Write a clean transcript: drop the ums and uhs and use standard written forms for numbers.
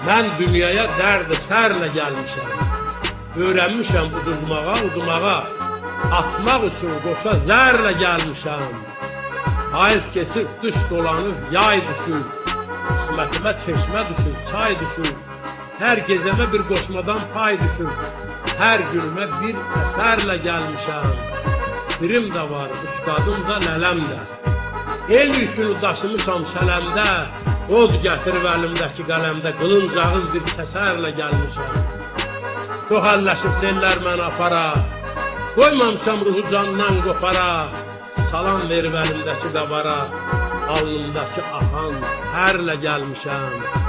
Mən dünyaya dərd-i sərlə gəlmişəm. Öyrənmişəm udumağa, atmaq üçün qoşa zərlə gəlmişəm. Payız keçir, qış dolanır, yay düşür. Qismətimə çeşmə düşür, çay düşür. Hər gecəmə bir qoşmadan pay düşür. Hər günümə bir əsərlə gəlmişəm. Birim də var, ustadım da, lələm də. El yükünü daşımışam şələmdə. Od gətirib əlimdəki qələmdə, qılıncağız bir kəsərlə gəlmişəm. Çox əlləşib sellər mən apara, qoymamışam ruhu candan qopara. Salam verib əlimdəki qabara, alnımdakı axan hərlə gəlmişəm.